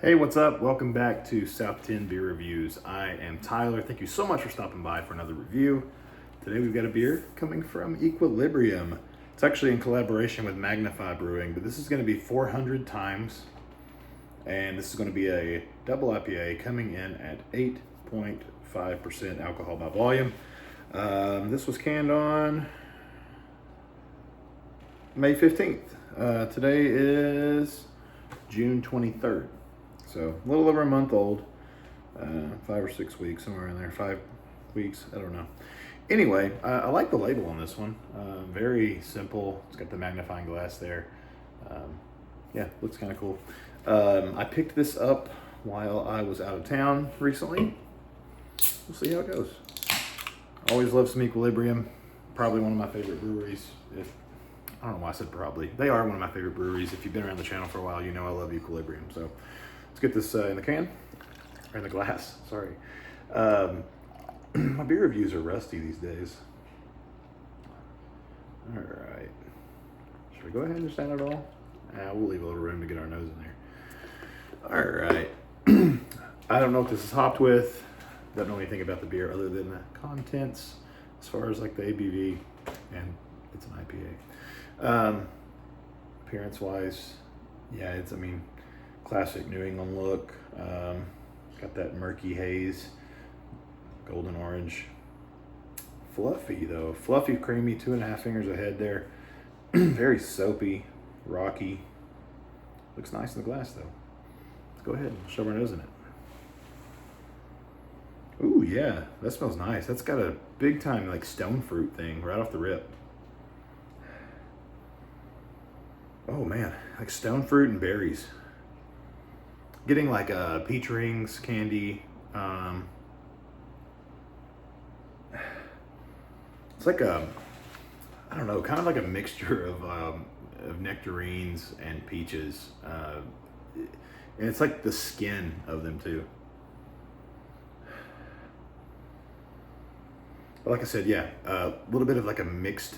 Hey, what's up? Welcome back to South 10 Beer Reviews. I am Tyler. Thank you so much for stopping by for another review. Today we've got a beer coming from Equilibrium. It's actually in collaboration with Magnify Brewing, but this is going to be 400 times. And this is going to be a double IPA coming in at 8.5% alcohol by volume. This was canned on May 15th. Today is June 23rd. So a little over a month old, 5 or 6 weeks, somewhere in there, 5 weeks, I don't know. Anyway, I like the label on this one. Very simple. It's got the magnifying glass there. Yeah, looks kind of cool. I picked this up while I was out of town recently. We'll see how it goes. Always love some Equilibrium. Probably one of my favorite breweries. I don't know why I said probably. They are one of my favorite breweries. If you've been around the channel for a while, you know I love Equilibrium. So let's get this in the can, or in the glass, sorry. My beer reviews are rusty these days. All right. Should we go ahead and just add it all? We'll leave a little room to get our nose in there. All right. I don't know what this is hopped with. Don't know anything about the beer other than the contents as far as like the ABV, and it's an IPA. Appearance wise, yeah, it's, classic New England look. Got that murky haze, golden orange. Fluffy though, fluffy, creamy, 2.5 fingers ahead there. Very soapy, rocky. Looks nice in the glass though. Let's go ahead and shove our nose in it. Ooh, yeah, that smells nice. That's got a big time like stone fruit thing right off the rip. Oh man, like stone fruit and berries. Getting like peach rings, candy. It's like I don't know, kind of like a mixture of nectarines and peaches. And it's like the skin of them too. But like I said, yeah, a little bit of like a mixed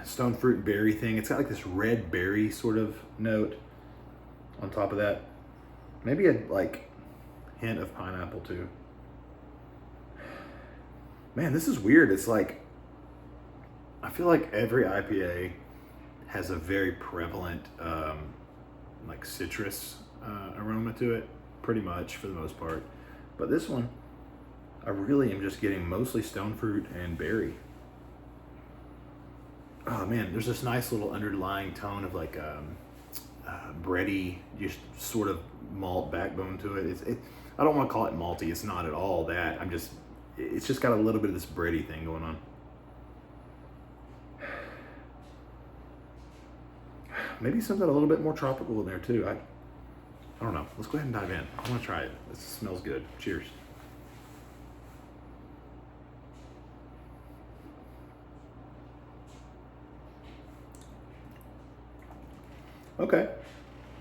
stone fruit and berry thing. It's got like this red berry sort of note on top of that. Maybe a like hint of pineapple too. Man, this is weird. It's like, I feel like every IPA has a very prevalent like citrus aroma to it, pretty much for the most part. But this one, I really am just getting mostly stone fruit and berry. Oh man, there's this nice little underlying tone of like bready, just sort of malt backbone to it. I don't want to call it malty. It's not at all that. It's just got a little bit of this bready thing going on. Maybe something a little bit more tropical in there too. I don't know. Let's go ahead and dive in. I want to try it. This smells good. Cheers. Okay.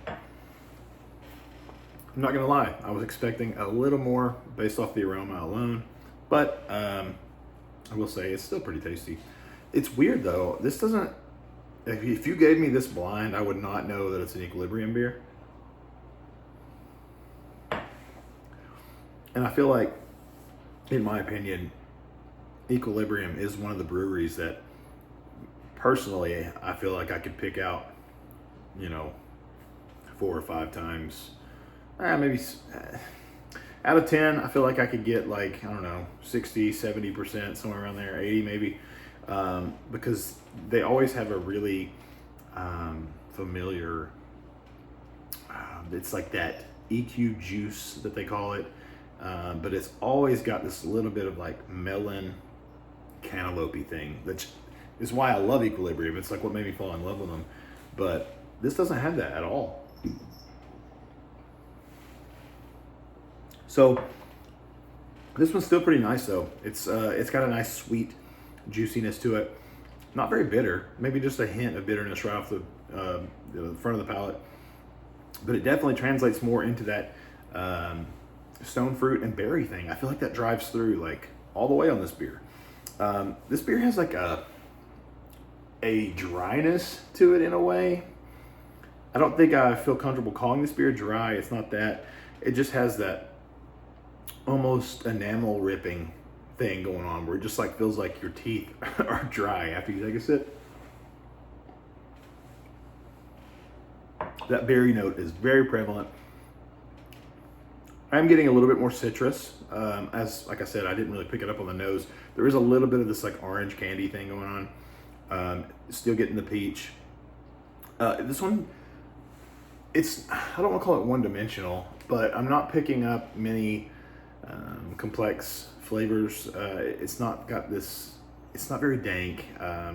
I'm not gonna lie, I was expecting a little more based off the aroma alone, but I will say it's still pretty tasty. It's weird though, this doesn't, if you gave me this blind, I would not know that it's an Equilibrium beer. And I feel like, in my opinion, Equilibrium is one of the breweries that personally I feel like I could pick out, 4 or 5 times. Maybe out of 10, I feel like I could get like, I don't know, 60, 70%, somewhere around there, 80 maybe, because they always have a really familiar, it's like that EQ juice that they call it, but it's always got this little bit of like melon cantaloupe thing, which is why I love Equilibrium. It's like what made me fall in love with them, but this doesn't have that at all. So this one's still pretty nice though. It's got a nice sweet juiciness to it. Not very bitter, maybe just a hint of bitterness right off the front of the palate. But it definitely translates more into that stone fruit and berry thing. I feel like that drives through like all the way on this beer. This beer has like a dryness to it in a way. I don't think I feel comfortable calling this beer dry. It's not that. It just has that almost enamel ripping thing going on where it just like feels like your teeth are dry after you take a sip. That berry note is very prevalent. I'm getting a little bit more citrus. As like I said, I didn't really pick it up on the nose. There is a little bit of this like orange candy thing going on. Still getting the peach. This one, I don't want to call it one-dimensional, but I'm not picking up many complex flavors. It's not got this, it's not very dank.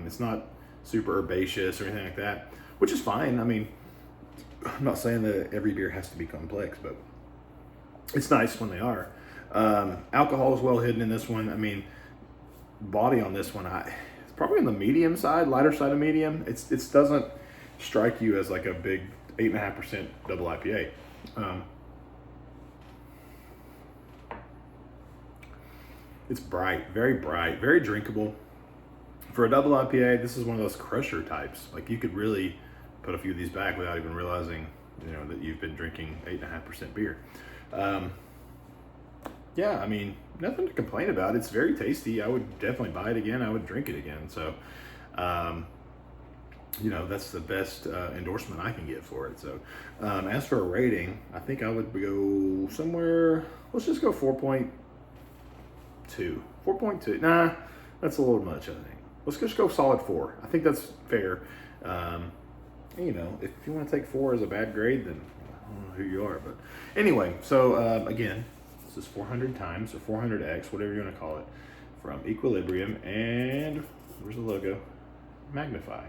It's not super herbaceous or anything like that, which is fine. I mean, I'm not saying that every beer has to be complex, but it's nice when they are. Alcohol is well hidden in this one. I mean, body on this one, it's probably on the medium side, lighter side of medium. It doesn't strike you as like a big 8.5% double IPA. It's bright, very drinkable. For a double IPA, this is one of those crusher types. Like you could really put a few of these back without even realizing, you know, that you've been drinking 8.5% beer. Yeah, I mean, nothing to complain about. It's very tasty. I would definitely buy it again. I would drink it again. So, you know, that's the best endorsement I can get for it. So, as for a rating, I think I would go somewhere, let's just go 4.2. 4.2. Nah, that's a little much, I think. Let's just go solid 4. I think that's fair. You know, if you want to take 4 as a bad grade, then I don't know who you are. But anyway, so again, this is 400 times, or 400X, whatever you want to call it, from Equilibrium. And where's the logo? Magnify.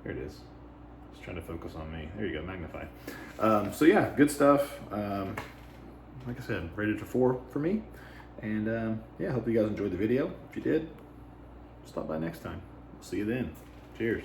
Here it is. It's trying to focus on me. There you go, Magnify. So yeah, good stuff. Like I said, rated to 4 for me. And yeah, hope you guys enjoyed the video. If you did, stop by next time. See you then. Cheers.